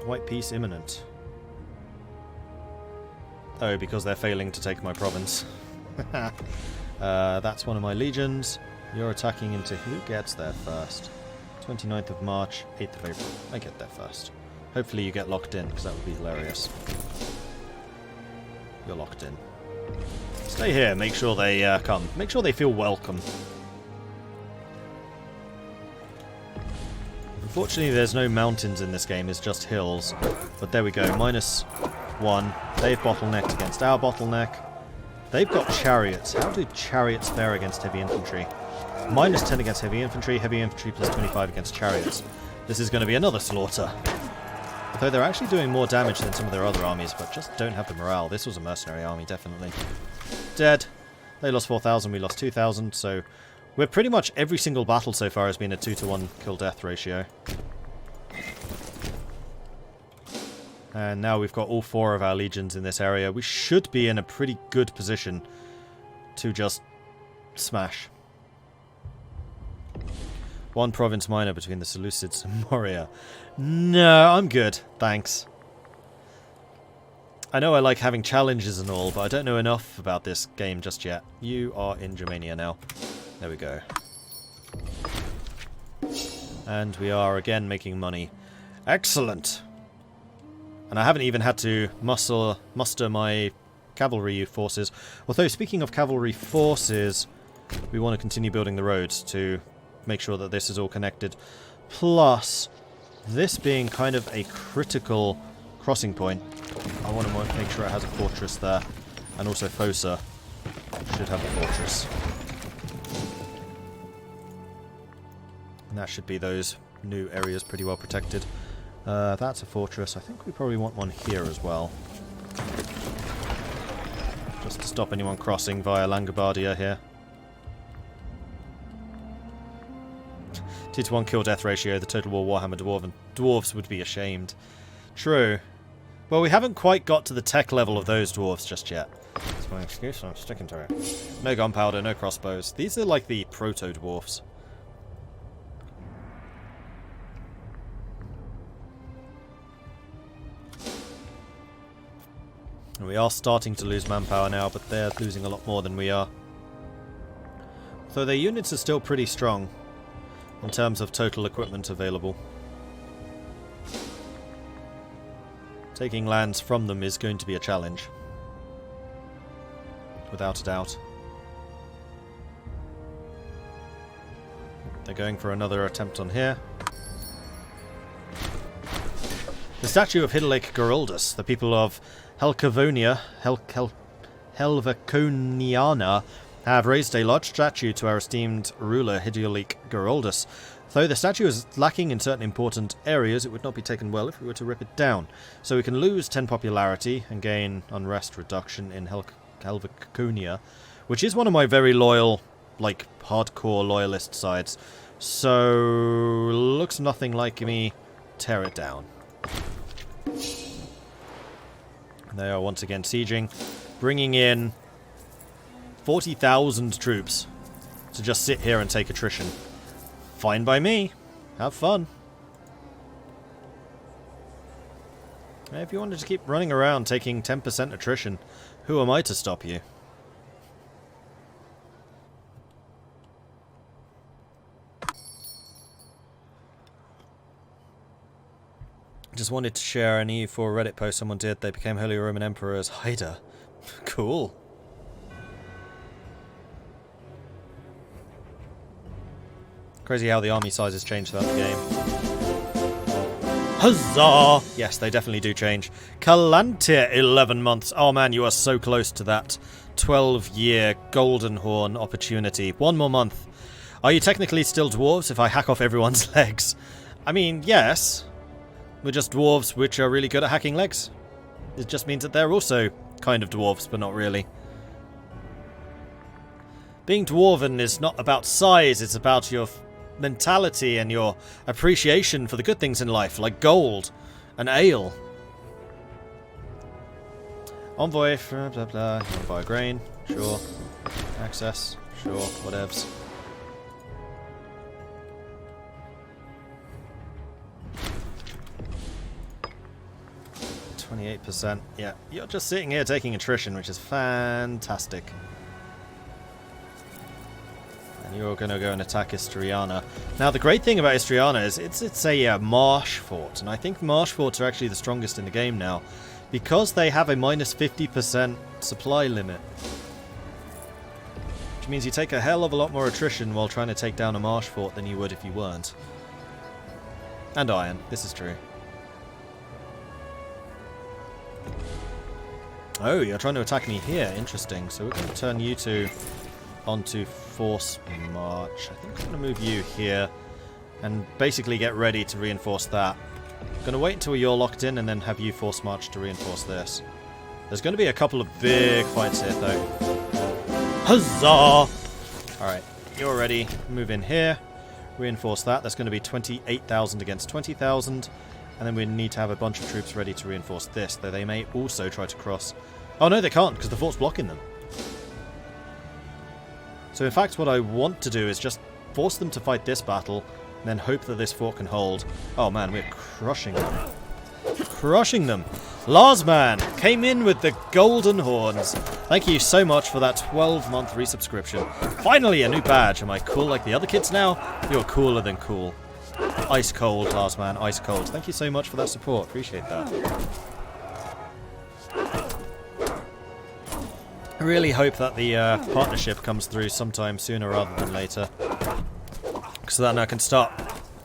White peace imminent. Oh, because they're failing to take my province. That's one of my legions. You're attacking into... Who gets there first? 29th of March, 8th of April. I get there first. Hopefully you get locked in, because that would be hilarious. You're locked in. Stay here, make sure they come. Make sure they feel welcome. Unfortunately, there's no mountains in this game, it's just hills. But there we go, -1. They've bottlenecked against our bottleneck. They've got chariots. How do chariots fare against heavy infantry? -10 against heavy infantry plus 25 against chariots. This is going to be another slaughter. Though they're actually doing more damage than some of their other armies, but just don't have the morale. This was a mercenary army, definitely. Dead. They lost 4,000, we lost 2,000, so... We're pretty much every single battle so far has been a 2-to-1 kill-death ratio. And now we've got all 4 of our legions in this area. We should be in a pretty good position to just smash. 1 province minor between the Seleucids and Morea. No, I'm good, thanks. I know I like having challenges and all, but I don't know enough about this game just yet. You are in Germania now. There we go. And we are again making money. Excellent! And I haven't even had to muster my cavalry forces. Although, speaking of cavalry forces, we want to continue building the roads to make sure that this is all connected. Plus, this being kind of a critical crossing point, I want to make sure it has a fortress there. And also Fossa should have a fortress. And that should be those new areas pretty well protected. That's a fortress. I think we probably want one here as well. Just to stop anyone crossing via Langobardia here. 2-to-1 kill-death ratio, the Total War Warhammer dwarves would be ashamed. True. Well, we haven't quite got to the tech level of those dwarves just yet. That's my excuse, I'm sticking to it. No gunpowder, no crossbows. These are like the proto-dwarfs. And we are starting to lose manpower now, but they're losing a lot more than we are. Though their units are still pretty strong in terms of total equipment available. Taking lands from them is going to be a challenge. Without a doubt. They're going for another attempt on here. The statue of Hiddelake Geroldus, the people of Helvaconiana, have raised a large statue to our esteemed ruler Hiddelake Geroldus. Though the statue is lacking in certain important areas, it would not be taken well if we were to rip it down. So we can lose 10 popularity and gain unrest reduction in Helvaconia, which is one of my very loyal, like, hardcore loyalist sides. So, looks nothing like me tear it down. They are once again sieging, bringing in 40,000 troops to just sit here and take attrition. Fine by me. Have fun. If you wanted to keep running around taking 10% attrition, who am I to stop you? Just wanted to share an EU4 Reddit post someone did. They became Holy Roman Emperor as Haida. Cool. Crazy how the army sizes change throughout the game. Huzzah! Yes, they definitely do change. Calantia, 11 months. Oh man, you are so close to that 12-year Golden Horn opportunity. 1 more month. Are you technically still dwarves if I hack off everyone's legs? I mean, yes. We're just dwarves which are really good at hacking legs. It just means that they're also kind of dwarves, but not really. Being dwarven is not about size, it's about your mentality and your appreciation for the good things in life, like gold and ale. Envoy, blah blah blah. You want to buy a grain? Sure. Access? Sure. Whatevs. 28%. Yeah, you're just sitting here taking attrition, which is fantastic. And you're going to go and attack Istriana. Now, the great thing about Istriana is it's a marsh fort, and I think marsh forts are actually the strongest in the game now, because they have a minus 50% supply limit. Which means you take a hell of a lot more attrition while trying to take down a marsh fort than you would if you weren't. And iron, this is true. Oh, you're trying to attack me here. Interesting. So we're going to turn you two onto force march. I think I'm going to move you here and basically get ready to reinforce that. I'm going to wait until you're locked in and then have you force march to reinforce this. There's going to be a couple of big fights here, though. Huzzah! Alright, you're ready. Move in here. Reinforce that. That's going to be 28,000 against 20,000. And then we need to have a bunch of troops ready to reinforce this, though they may also try to cross. Oh no, they can't, because the fort's blocking them. So in fact, what I want to do is just force them to fight this battle, and then hope that this fort can hold. Oh man, we're crushing them. Crushing them. Larsman came in with the golden horns. Thank you so much for that 12-month resubscription. Finally, a new badge. Am I cool like the other kids now? You're cooler than cool. Ice cold, Larsman, ice cold. Thank you so much for that support. Appreciate that. I really hope that the partnership comes through sometime sooner rather than later, so that I can start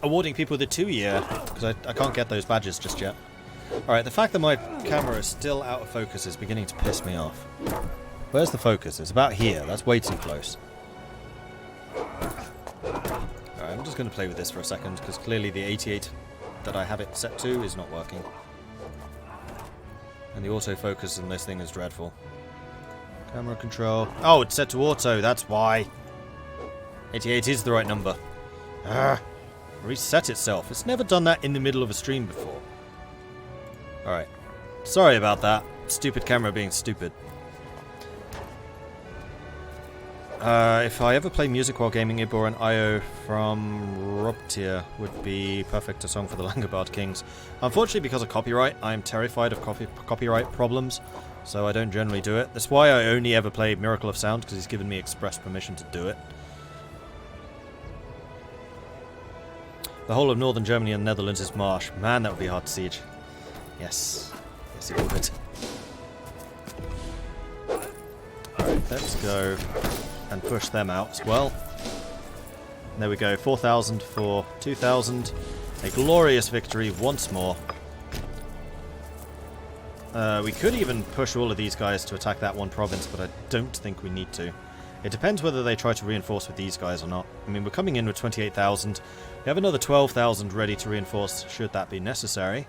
awarding people the 2-year, because I can't get those badges just yet. Alright, the fact that my camera is still out of focus is beginning to piss me off. Where's the focus? It's about here. That's way too close. Alright, I'm just going to play with this for a second, because clearly the 88 that I have it set to is not working. And the autofocus in this thing is dreadful. Camera control. Oh, it's set to auto, that's why. 88 is the right number. Reset itself. It's never done that in the middle of a stream before. Alright. Sorry about that. Stupid camera being stupid. If I ever play music while gaming, Ibor and Io from Robtier would be perfect a song for the Langobard Kings. Unfortunately, because of copyright, I'm terrified of copyright problems, so I don't generally do it. That's why I only ever play Miracle of Sound, because he's given me express permission to do it. The whole of northern Germany and Netherlands is marsh. Man, that would be hard to siege. Yes. Yes, it would. Alright, let's go and push them out as well. And there we go, 4,000 for 2,000. A glorious victory once more. We could even push all of these guys to attack that one province, but I don't think we need to. It depends whether they try to reinforce with these guys or not. I mean, we're coming in with 28,000. We have another 12,000 ready to reinforce, should that be necessary.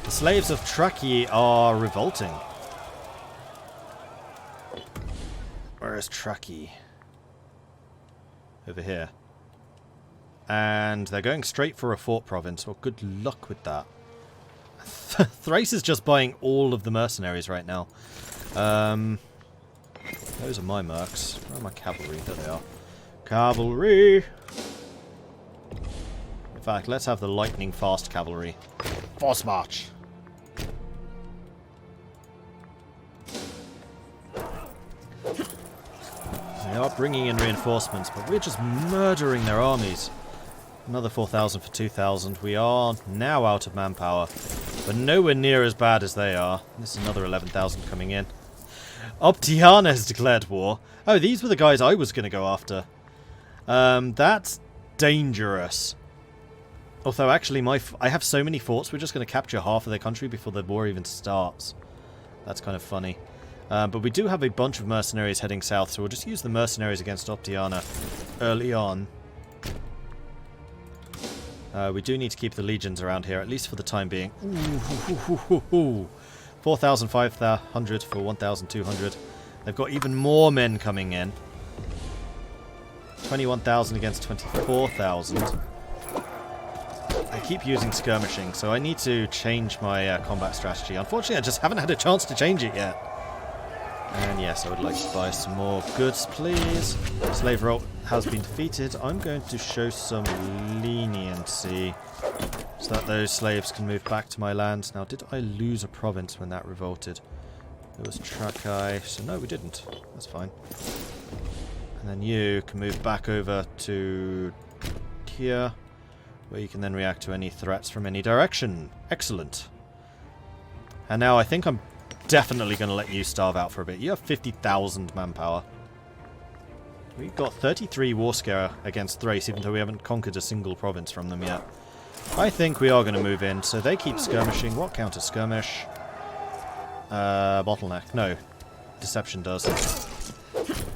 The slaves of Traki are revolting. Where is Traki? Over here. And they're going straight for a fort province. Well, good luck with that. Thrace is just buying all of the mercenaries right now. Those are my mercs. Where are my cavalry? There they are. Cavalry! In fact, let's have the lightning fast cavalry. Force march! They are bringing in reinforcements, but we're just murdering their armies. Another 4,000 for 2,000. We are now out of manpower, but nowhere near as bad as they are. This is another 11,000 coming in. Optiana has declared war. Oh, these were the guys I was going to go after. That's dangerous. Although, actually, I have so many forts, we're just going to capture half of their country before the war even starts. That's kind of funny. But we do have a bunch of mercenaries heading south, so we'll just use the mercenaries against Optiana early on. We do need to keep the legions around here, at least for the time being. 4,000, 500 for 1,200. They've got even more men coming in. 21,000 against 24,000. I keep using skirmishing, so I need to change my combat strategy. Unfortunately, I just haven't had a chance to change it yet. And yes, I would like to buy some more goods, please. Slave revolt has been defeated. I'm going to show some leniency so that those slaves can move back to my land. Now, did I lose a province when that revolted? It was Trakai, so no, we didn't. That's fine. And then you can move back over to here, where you can then react to any threats from any direction. Excellent. And now I think I'm definitely going to let you starve out for a bit. You have 50,000 manpower. We've got 33 war scare against Thrace, even though we haven't conquered a single province from them yet. I think we are going to move in, so they keep skirmishing. What counter skirmish? Bottleneck. No. Deception does.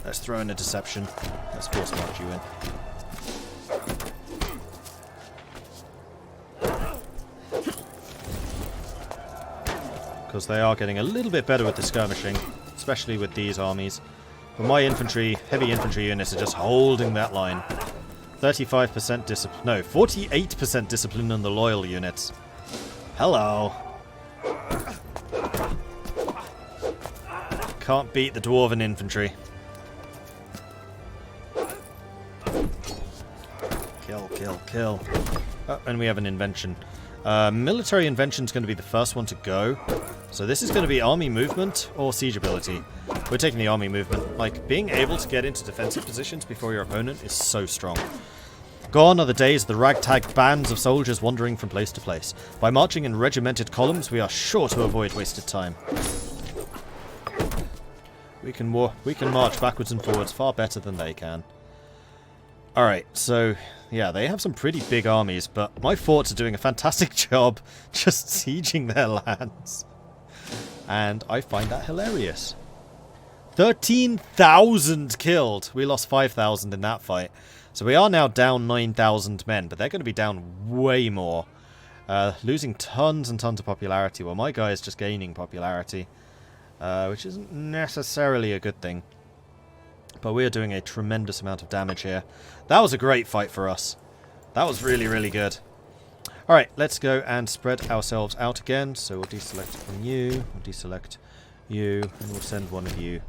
Let's throw in a deception. Let's force march you in. Because they are getting a little bit better with the skirmishing, especially with these armies. But my infantry, heavy infantry units are just holding that line. 35% discipline, no, 48% discipline on the loyal units. Hello. Can't beat the dwarven infantry. Kill, kill, kill. Oh, and we have an invention. Military invention's going to be the first one to go. So this is going to be army movement or siege ability. We're taking the army movement. Like, being able to get into defensive positions before your opponent is so strong. Gone are the days of the ragtag bands of soldiers wandering from place to place. By marching in regimented columns, we are sure to avoid wasted time. We can march backwards and forwards far better than they can. Alright, so, yeah, they have some pretty big armies, but my forts are doing a fantastic job just sieging their lands. And I find that hilarious. 13,000 killed! We lost 5,000 in that fight. So we are now down 9,000 men, but they're going to be down way more. Losing tons and tons of popularity, while my guy is just gaining popularity. Which isn't necessarily a good thing. But we are doing a tremendous amount of damage here. That was a great fight for us. That was really, really good. Alright, let's go and spread ourselves out again. So we'll deselect from you, we'll deselect you, and we'll send one of you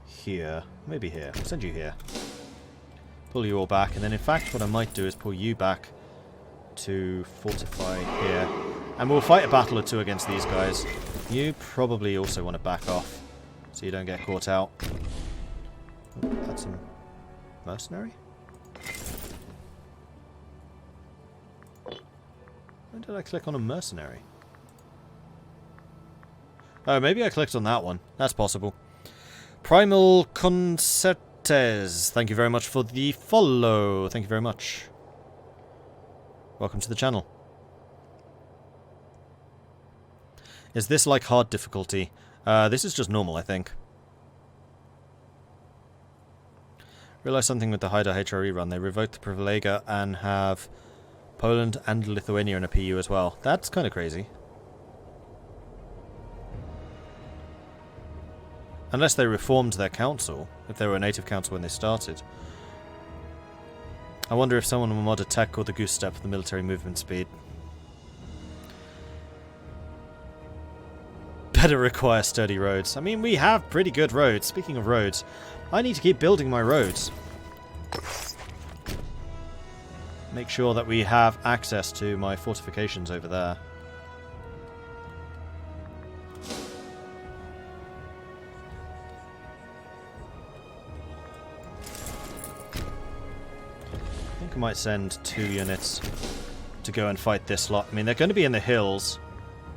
here. Maybe here. We'll send you here. Pull you all back, and then in fact what I might do is pull you back to fortify here. And we'll fight a battle or two against these guys. You probably also want to back off, so you don't get caught out. Oh, that's some mercenary? When did I click on a mercenary? Oh, maybe I clicked on that one. That's possible. Primal Concertes. Thank you very much for the follow. Thank you very much. Welcome to the channel. Is this like hard difficulty? This is just normal, I think. Realised something with the Haida HRE run. They revoked the Privilegia and have Poland and Lithuania in a PU as well. That's kind of crazy. Unless they reformed their council, if they were a native council when they started. I wonder if someone will mod a tech called the Goose Step for the military movement speed. Better require sturdy roads. I mean, we have pretty good roads. Speaking of roads, I need to keep building my roads. Make sure that we have access to my fortifications over there. I think I might send 2 units to go and fight this lot. I mean, they're going to be in the hills.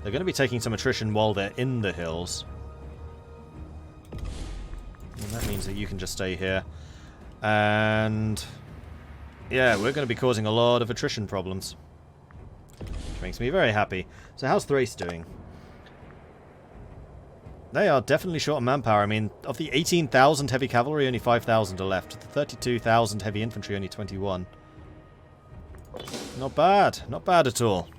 They're going to be taking some attrition while they're in the hills. And that means that you can just stay here. And yeah, we're going to be causing a lot of attrition problems. Which makes me very happy. So how's Thrace doing? They are definitely short on manpower. I mean, of the 18,000 heavy cavalry, only 5,000 are left. Of the 32,000 heavy infantry, only 21. Not bad. Not bad at all.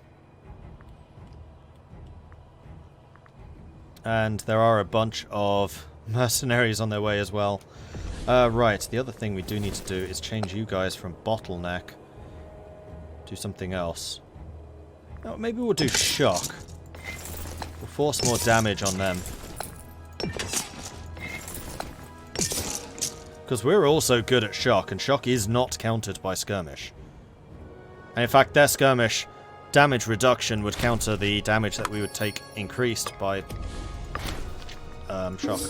And there are a bunch of mercenaries on their way as well. Right, the other thing we do need to do is change you guys from bottleneck to something else. Oh, maybe we'll do shock. We'll force more damage on them. Because we're also good at shock, and shock is not countered by skirmish. And in fact, their skirmish damage reduction would counter the damage that we would take increased by shock.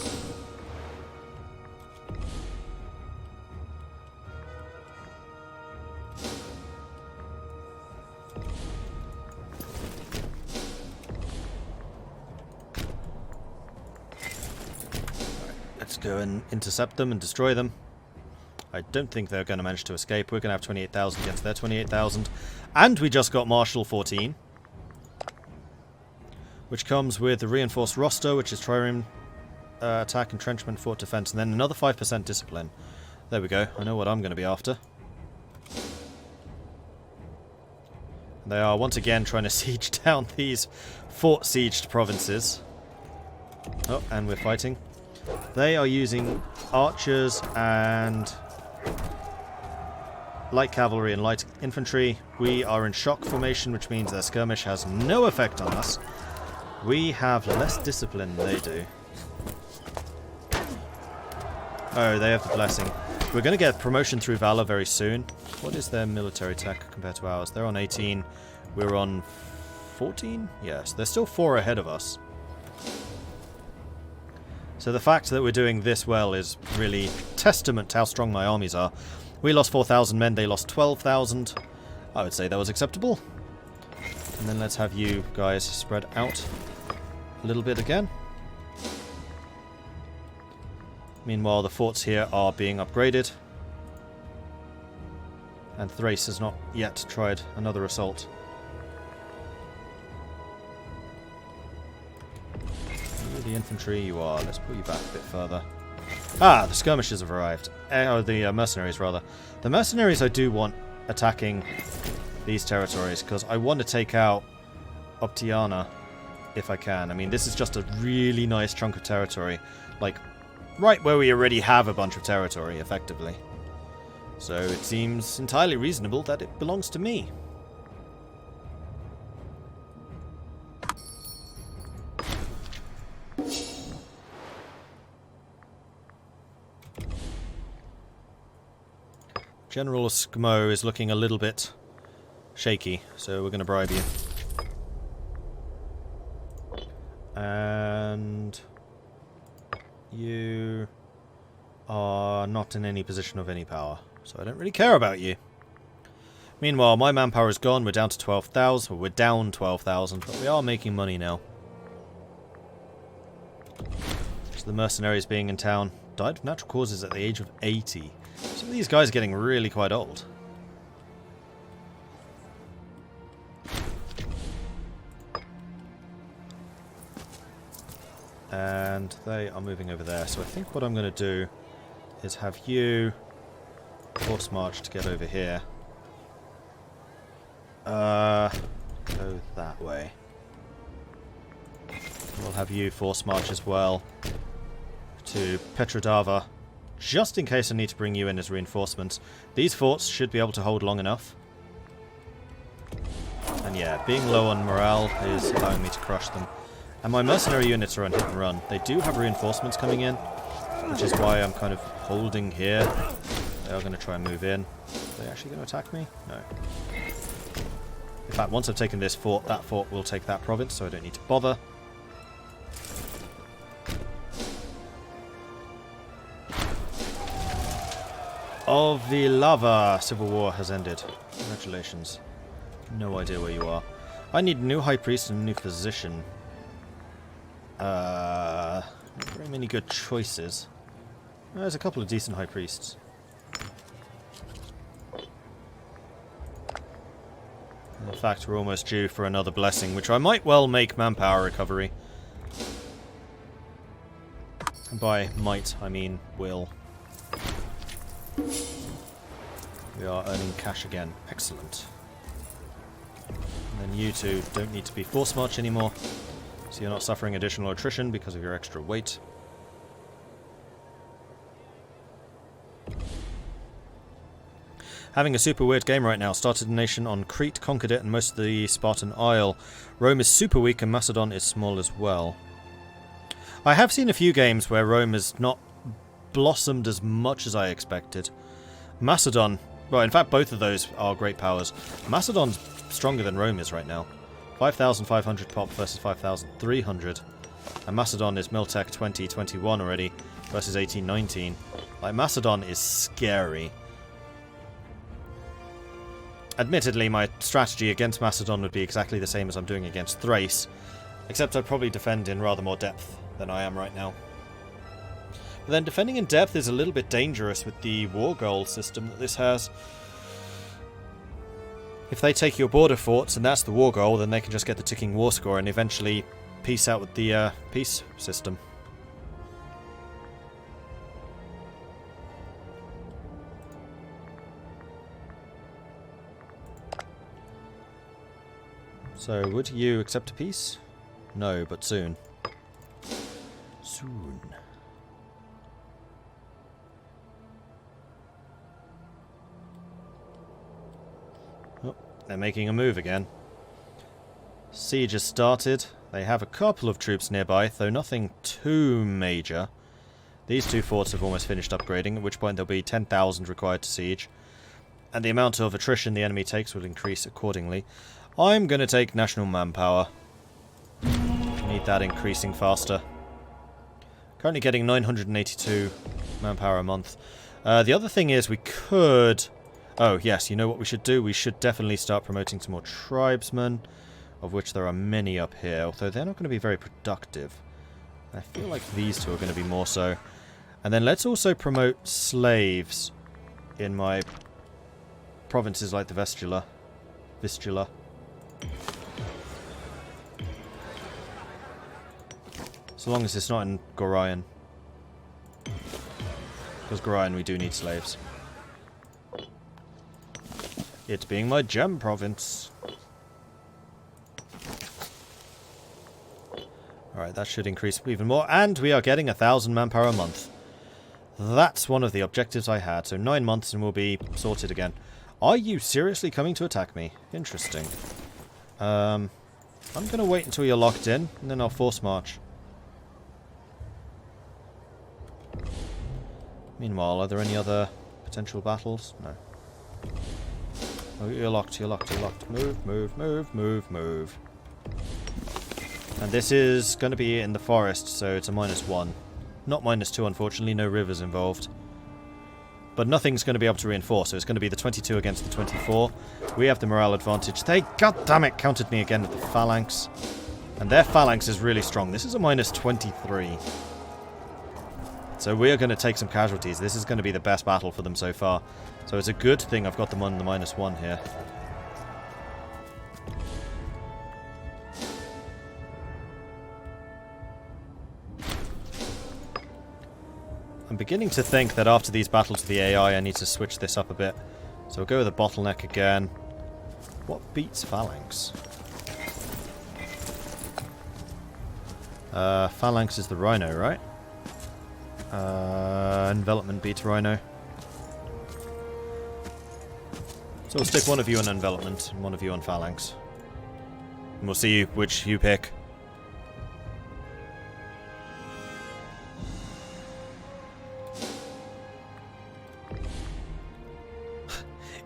Let's go and intercept them and destroy them. I don't think they're going to manage to escape. We're going to have 28,000 against their 28,000. And we just got Martial 14. Which comes with the reinforced roster, which is trireme attack, entrenchment, fort defense, and then another 5% discipline. There we go. I know what I'm going to be after. They are once again trying to siege down these fort-sieged provinces. Oh, and we're fighting. They are using archers and light cavalry and light infantry. We are in shock formation, which means their skirmish has no effect on us. We have less discipline than they do. Oh, they have the blessing. We're going to get promotion through valor very soon. What is their military tech compared to ours? They're on 18. We're on 14? Yes, they're still 4 ahead of us. So the fact that we're doing this well is really testament to how strong my armies are. We lost 4,000 men, they lost 12,000. I would say that was acceptable. And then let's have you guys spread out a little bit again. Meanwhile, the forts here are being upgraded. And Thrace has not yet tried another assault. The infantry you are. Let's pull you back a bit further. Ah, the skirmishers have arrived. The mercenaries, rather. The mercenaries I do want attacking these territories, because I want to take out Optiana if I can. I mean, this is just a really nice chunk of territory. Like, right where we already have a bunch of territory, effectively. So it seems entirely reasonable that it belongs to me. General Eskimo is looking a little bit shaky, so we're going to bribe you. And you are not in any position of any power, so I don't really care about you. Meanwhile, my manpower is gone. We're down to 12,000. Well, we're down 12,000, but we are making money now. So the mercenaries being in town died of natural causes at the age of 80. Some of these guys are getting really quite old. And they are moving over there. So I think what I'm going to do is have you force march to get over here. Go that way. We'll have you force march as well to Petrodava. Just in case I need to bring you in as reinforcements. These forts should be able to hold long enough. And yeah, being low on morale is allowing me to crush them. And my mercenary units are on hit and run. They do have reinforcements coming in, which is why I'm kind of holding here. They are going to try and move in. Are they actually going to attack me? No. In fact, once I've taken this fort, that fort will take that province, so I don't need to bother. Of the lava, civil war has ended. Congratulations. No idea where you are. I need a new high priest and a new physician. Not very many good choices. There's a couple of decent high priests. In fact, we're almost due for another blessing, which I might well make manpower recovery. And by might, I mean will. We are earning cash again. Excellent. And then you two don't need to be force march anymore, so you're not suffering additional attrition because of your extra weight. Having a super weird game right now. Started a nation on Crete, conquered it, and most of the Spartan Isle. Rome is super weak and Macedon is small as well. I have seen a few games where Rome has not blossomed as much as I expected. Macedon, well, in fact, both of those are great powers. Macedon's stronger than Rome is right now. 5,500 pop versus 5,300. And Macedon is Miltech 2021 already versus 1819. Like, Macedon is scary. Admittedly, my strategy against Macedon would be exactly the same as I'm doing against Thrace, except I'd probably defend in rather more depth than I am right now. But then defending in depth is a little bit dangerous with the war goal system that this has. If they take your border forts and that's the war goal, then they can just get the ticking war score and eventually peace out with the peace system. So, would you accept a peace? No, but soon. Soon. Oh, they're making a move again. Siege has started. They have a couple of troops nearby, though nothing too major. These two forts have almost finished upgrading, at which point there'll be 10,000 required to siege. And the amount of attrition the enemy takes will increase accordingly. I'm going to take national manpower. Need that increasing faster. Currently getting 982 manpower a month. The other thing is we could... Oh, yes, you know what we should do? We should definitely start promoting some more tribesmen, of which there are many up here, although they're not going to be very productive. I feel like these two are going to be more so. And then let's also promote slaves in my provinces like the Vistula. So long as it's not in Gorion. Because Gorion we do need slaves. It being my gem province. Alright, that should increase even more. And we are getting 1,000 manpower a month. That's one of the objectives I had. So 9 months and we'll be sorted again. Are you seriously coming to attack me? Interesting. I'm going to wait until you're locked in, and then I'll force march. Meanwhile, are there any other potential battles? No. Oh, you're locked, you're locked, you're locked. Move, move, move, move, move. And this is going to be in the forest, so it's a -1. Not -2, unfortunately, no rivers involved. But nothing's going to be able to reinforce, so it's going to be the 22 against the 24. We have the morale advantage. They, goddammit, countered me again with the phalanx. And their phalanx is really strong. This is a -23. So we are going to take some casualties. This is going to be the best battle for them so far. So it's a good thing I've got them on the -1 here. I'm beginning to think that after these battles with the AI, I need to switch this up a bit. So we'll go with a bottleneck again. What beats phalanx? Phalanx is the rhino, right? Envelopment beats rhino. So we'll stick one of you on envelopment and one of you on phalanx. And we'll see which you pick.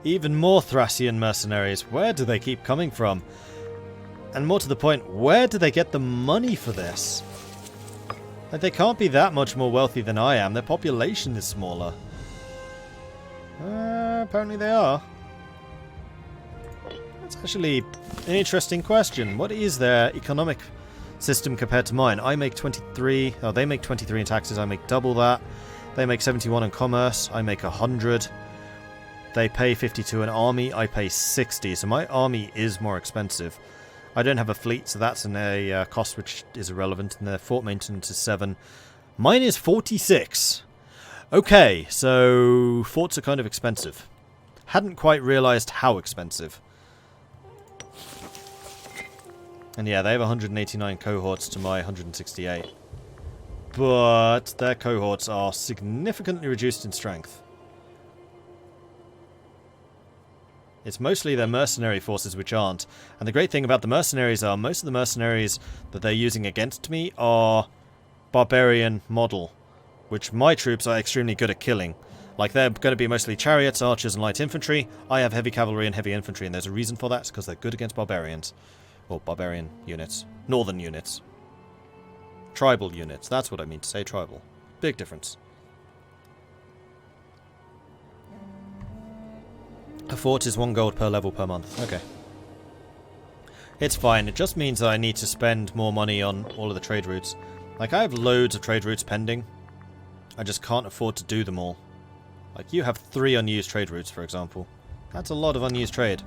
Even more Thracian mercenaries. Where do they keep coming from? And more to the point, where do they get the money for this? Like, they can't be that much more wealthy than I am. Their population is smaller. Apparently they are. That's actually an interesting question. What is their economic system compared to mine? I make 23... Oh, they make 23 in taxes. I make double that. They make 71 in commerce. I make 100. They pay 52 an army, I pay 60, so my army is more expensive. I don't have a fleet, so that's a cost which is irrelevant, and their fort maintenance is 7. Mine is 46. Okay, so forts are kind of expensive. Hadn't quite realised how expensive. And yeah, they have 189 cohorts to my 168. But their cohorts are significantly reduced in strength. It's mostly their mercenary forces which aren't. And the great thing about the mercenaries are most of the mercenaries that they're using against me are barbarian model. which my troops are extremely good at killing. Like, they're going to be mostly chariots, archers, and light infantry. I have heavy cavalry and heavy infantry, and there's a reason for that. It's because they're good against barbarians. Or barbarian units. Northern units. Tribal units. That's what I mean to say, tribal. Big difference. A fort is 1 gold per level per month. Okay. It's fine. It just means that I need to spend more money on all of the trade routes. Like, I have loads of trade routes pending. I just can't afford to do them all. Like, you have 3 unused trade routes, for example. That's a lot of unused trade.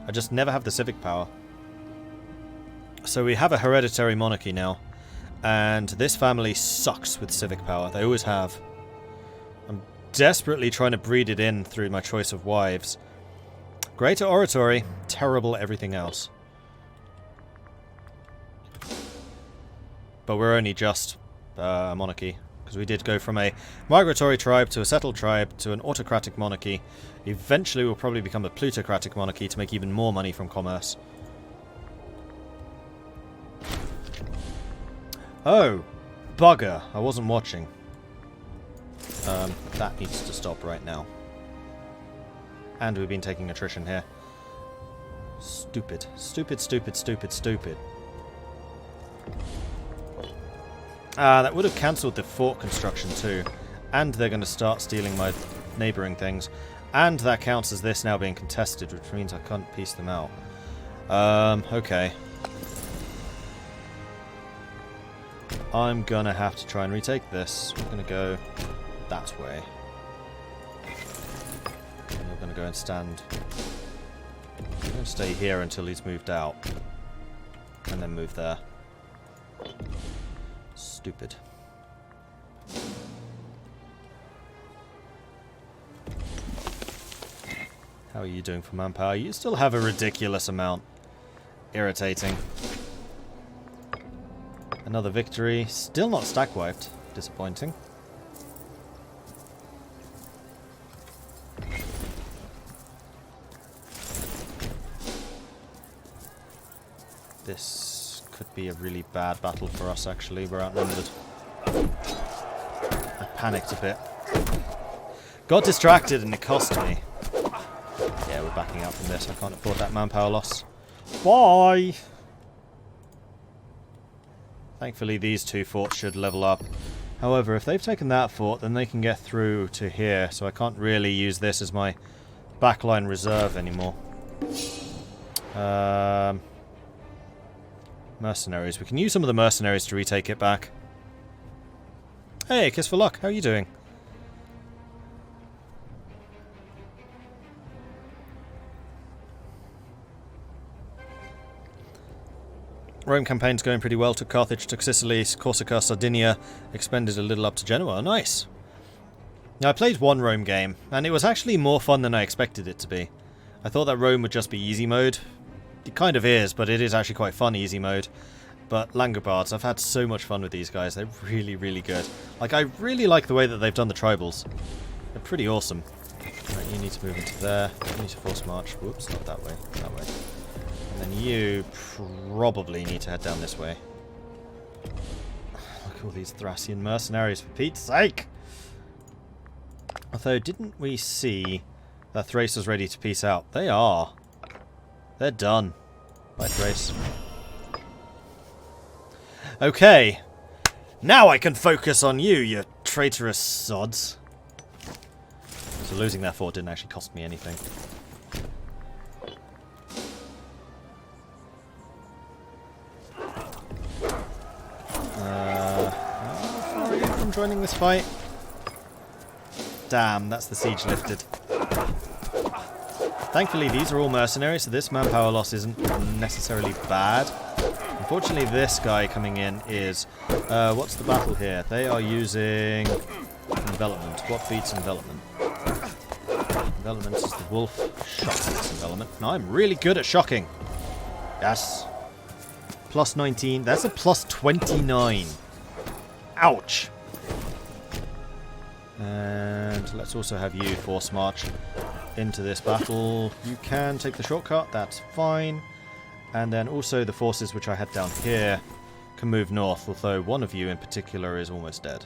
I just never have the civic power. So we have a hereditary monarchy now. And this family sucks with civic power. They always have. I'm desperately trying to breed it in through my choice of wives. Great at oratory, terrible at everything else. But we're only just a monarchy. Because we did go from a migratory tribe to a settled tribe to an autocratic monarchy. Eventually we'll probably become a plutocratic monarchy to make even more money from commerce. Oh, bugger. I wasn't watching. That needs to stop right now. And we've been taking attrition here. Stupid. Stupid, stupid, stupid, stupid. That would have cancelled the fort construction too. And they're going to start stealing my neighbouring things. And that counts as this now being contested, which means I can't piece them out. Okay. I'm going to have to try and retake this. We're going to go that way. And we're going to go and stand... I'm going to stay here until he's moved out. And then move there. Stupid. How are you doing for manpower? You still have a ridiculous amount. Irritating. Another victory. Still not stack wiped. Disappointing. This could be a really bad battle for us, actually. We're outnumbered. I panicked a bit. Got distracted and it cost me. Yeah, we're backing out from this. I can't afford that manpower loss. Bye! Thankfully, these 2 forts should level up. However, if they've taken that fort, then they can get through to here. So I can't really use this as my backline reserve anymore. Mercenaries. We can use some of the mercenaries to retake it back. Hey, Kiss for Luck. How are you doing? Rome campaign's going pretty well. Took Carthage, took Sicily, Corsica, Sardinia. Expended a little up to Genoa. Nice. Now, I played one Rome game, and it was actually more fun than I expected it to be. I thought that Rome would just be easy mode. It kind of is, but it is actually quite fun easy mode. But Langobards, I've had so much fun with these guys. They're really, really good. Like, I really like the way that they've done the tribals. They're pretty awesome. Right, you need to move into there. You need to force march. Whoops, not that way. That way. And then you probably need to head down this way. Look at all these Thracian mercenaries, for Pete's sake! Although, didn't we see that Thrace was ready to peace out? They are. They're done. By Thrace. Okay. Now I can focus on you, you traitorous sods. So losing that fort didn't actually cost me anything. How far are you from joining this fight? Damn, that's the siege lifted. Thankfully, these are all mercenaries, so this manpower loss isn't necessarily bad. Unfortunately, this guy coming in is... what's the battle here? They are using... envelopment. What beats envelopment? Envelopment is the wolf. Shock beats envelopment. Now, I'm really good at shocking. Yes. Plus 19. That's a plus 29. Ouch. And let's also have you force march into this battle. You can take the shortcut, that's fine. And then also the forces which I had down here can move north, although one of you in particular is almost dead.